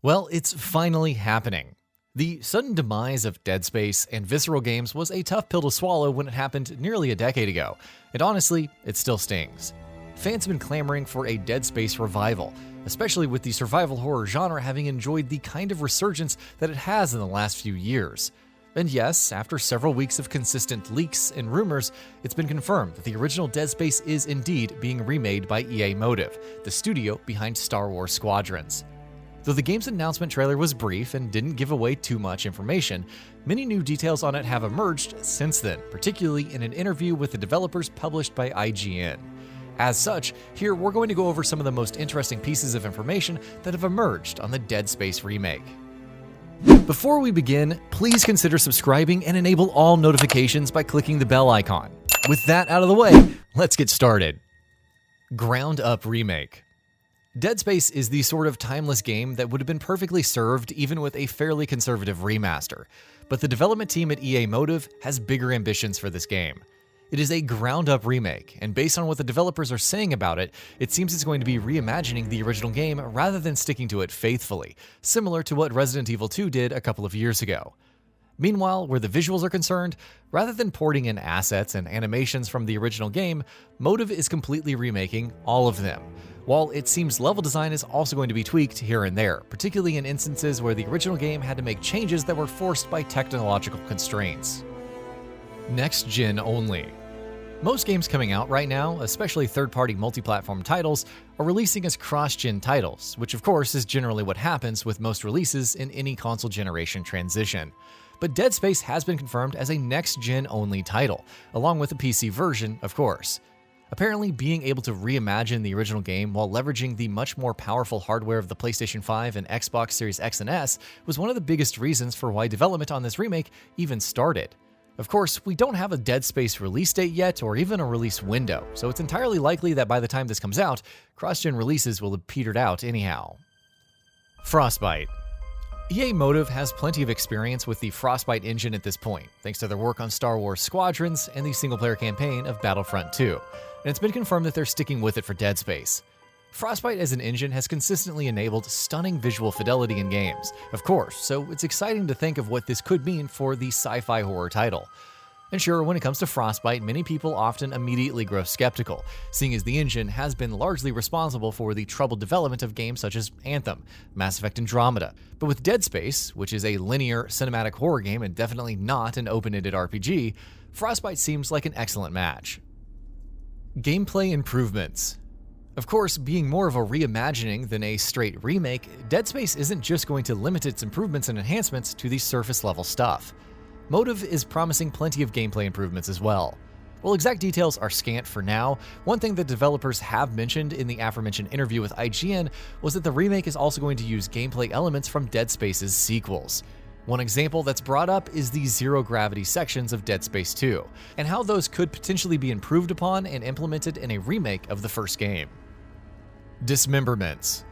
Well, it's finally happening. The sudden demise of Dead Space and Visceral games was a tough pill to swallow when it happened nearly a decade ago, and honestly, it still stings. Fans have been clamoring for a Dead Space revival, especially with the survival horror genre having enjoyed the kind of resurgence that it has in the last few years. And yes, after several weeks of consistent leaks and rumors, it's been confirmed that the original Dead Space is indeed being remade by EA Motive, the studio behind Star Wars Squadrons. Though the game's announcement trailer was brief and didn't give away too much information, many new details on it have emerged since then, particularly in an interview with the developers published by IGN. As such, here we're going to go over some of the most interesting pieces of information that have emerged on the Dead Space remake. Before we begin, please consider subscribing and enable all notifications by clicking the bell icon. With that out of the way, let's get started. Ground Up Remake. Dead Space is the sort of timeless game that would have been perfectly served even with a fairly conservative remaster, but the development team at EA Motive has bigger ambitions for this game. It is a ground-up remake, and based on what the developers are saying about it, it seems it's going to be reimagining the original game rather than sticking to it faithfully, similar to what Resident Evil 2 did a couple of years ago. Meanwhile, where the visuals are concerned, rather than porting in assets and animations from the original game, Motive is completely remaking all of them. While it seems level design is also going to be tweaked here and there, particularly in instances where the original game had to make changes that were forced by technological constraints. Next gen only. Most games coming out right now, especially third-party multi-platform titles, are releasing as cross-gen titles, which of course is generally what happens with most releases in any console generation transition. But Dead Space has been confirmed as a next-gen only title, along with a PC version, of course. Apparently, being able to reimagine the original game while leveraging the much more powerful hardware of the PlayStation 5 and Xbox Series X and S was one of the biggest reasons for why development on this remake even started. Of course, we don't have a Dead Space release date yet or even a release window, so it's entirely likely that by the time this comes out, cross-gen releases will have petered out anyhow. FROSTBITE. EA Motive has plenty of experience with the FROSTBITE engine at this point, thanks to their work on Star Wars Squadrons and the single-player campaign of Battlefront 2, and it's been confirmed that they're sticking with it for Dead Space. FROSTBITE as an engine has consistently enabled stunning visual fidelity in games, of course, so it's exciting to think of what this could mean for the sci-fi horror title. And sure, when it comes to FROSTBITE, many people often immediately grow skeptical, seeing as the engine has been largely responsible for the troubled development of games such as Anthem, Mass Effect Andromeda. But with Dead Space, which is a linear cinematic horror game and definitely not an open-ended RPG, FROSTBITE seems like an excellent match. Gameplay improvements. Of course, being more of a reimagining than a straight remake, Dead Space isn't just going to limit its improvements and enhancements to the surface-level stuff. Motive is promising plenty of gameplay improvements as well. While exact details are scant for now, one thing that developers have mentioned in the aforementioned interview with IGN was that the remake is also going to use gameplay elements from Dead Space's sequels. One example that's brought up is the zero-gravity sections of Dead Space 2, and how those could potentially be improved upon and implemented in a remake of the first game. Dismemberments.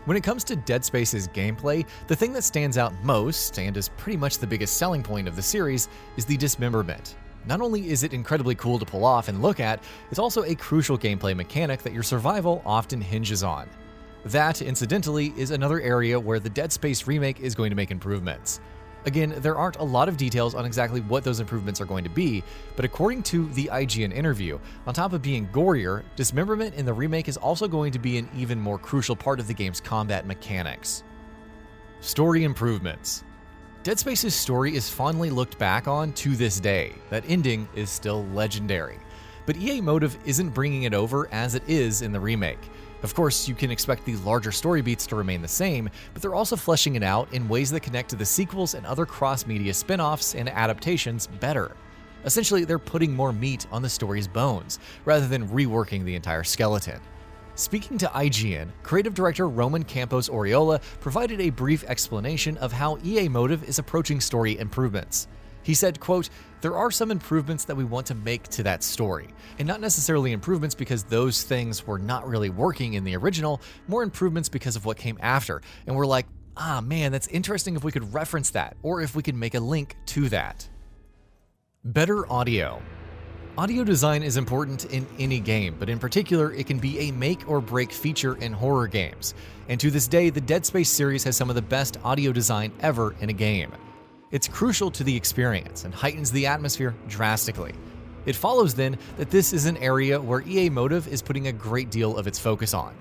When it comes to Dead Space's gameplay, the thing that stands out most, and is pretty much the biggest selling point of the series, is the dismemberment. Not only is it incredibly cool to pull off and look at, it's also a crucial gameplay mechanic that your survival often hinges on. That, incidentally, is another area where the Dead Space remake is going to make improvements. Again, there aren't a lot of details on exactly what those improvements are going to be, but according to the IGN interview, on top of being gorier, dismemberment in the remake is also going to be an even more crucial part of the game's combat mechanics. Story improvements. Dead Space's story is fondly looked back on to this day. That ending is still legendary. But EA Motive isn't bringing it over as it is in the remake. Of course, you can expect the larger story beats to remain the same, but they're also fleshing it out in ways that connect to the sequels and other cross-media spin-offs and adaptations better. Essentially, they're putting more meat on the story's bones, rather than reworking the entire skeleton. Speaking to IGN, creative director Roman Campos Oriola provided a brief explanation of how EA Motive is approaching story improvements. He said, quote, "There are some improvements that we want to make to that story, and not necessarily improvements because those things were not really working in the original, more improvements because of what came after, and we're like, man, that's interesting if we could reference that, or if we could make a link to that." Better audio. Audio design is important in any game, but in particular, it can be a make or break feature in horror games. And to this day, the Dead Space series has some of the best audio design ever in a game. It's crucial to the experience and heightens the atmosphere drastically. It follows then that this is an area where EA Motive is putting a great deal of its focus on.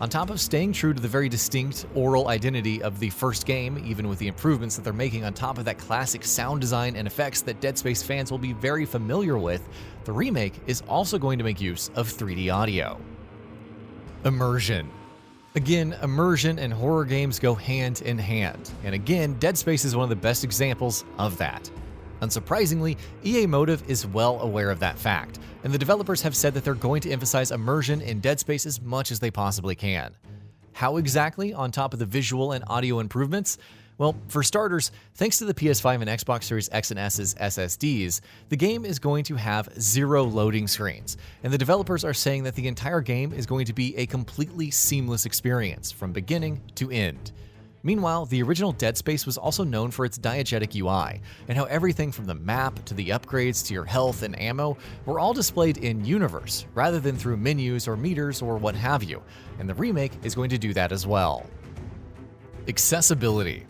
On top of staying true to the very distinct oral identity of the first game, even with the improvements that they're making on top of that classic sound design and effects that Dead Space fans will be very familiar with, the remake is also going to make use of 3D audio. Immersion. Again, immersion and horror games go hand in hand, and again, Dead Space is one of the best examples of that. Unsurprisingly, EA Motive is well aware of that fact, and the developers have said that they're going to emphasize immersion in Dead Space as much as they possibly can. How exactly, on top of the visual and audio improvements? Well, for starters, thanks to the PS5 and Xbox Series X and S's SSDs, the game is going to have 0 loading screens, and the developers are saying that the entire game is going to be a completely seamless experience from beginning to end. Meanwhile, the original Dead Space was also known for its diegetic UI, and how everything from the map to the upgrades to your health and ammo were all displayed in universe, rather than through menus or meters or what have you, and the remake is going to do that as well. Accessibility.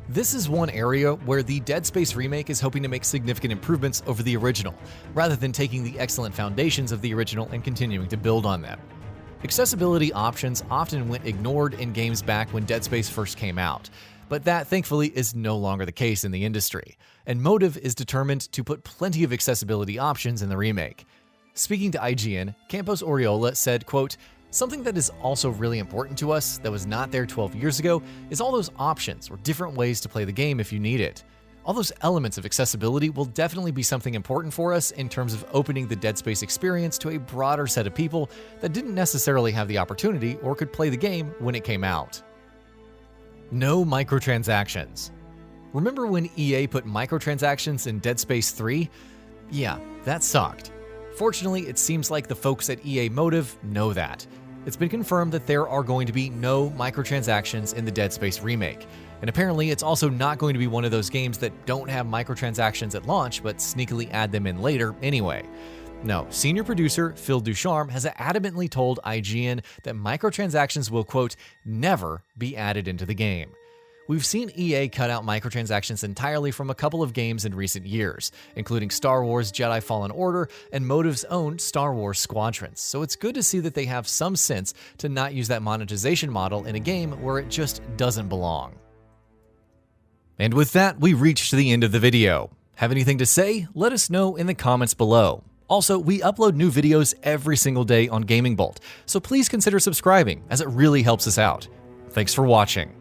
This is one area where the Dead Space remake is hoping to make significant improvements over the original, rather than taking the excellent foundations of the original and continuing to build on them. Accessibility options often went ignored in games back when Dead Space first came out, but that thankfully is no longer the case in the industry, and Motive is determined to put plenty of accessibility options in the remake. Speaking to IGN, Campos Oriola said, quote, "Something that is also really important to us that was not there 12 years ago is all those options or different ways to play the game if you need it. All those elements of accessibility will definitely be something important for us in terms of opening the Dead Space experience to a broader set of people that didn't necessarily have the opportunity or could play the game when it came out." No microtransactions. Remember when EA put microtransactions in Dead Space 3? Yeah, that sucked. Fortunately, it seems like the folks at EA Motive know that. It's been confirmed that there are going to be no microtransactions in the Dead Space remake. And apparently, it's also not going to be one of those games that don't have microtransactions at launch, but sneakily add them in later anyway. No, senior producer Phil Ducharme has adamantly told IGN that microtransactions will, quote, never be added into the game. We've seen EA cut out microtransactions entirely from a couple of games in recent years, including Star Wars Jedi Fallen Order and Motive's own Star Wars Squadrons, so it's good to see that they have some sense to not use that monetization model in a game where it just doesn't belong. And with that, we reached the end of the video. Have anything to say? Let us know in the comments below. Also, we upload new videos every single day on Gaming Bolt, so please consider subscribing as it really helps us out. Thanks for watching.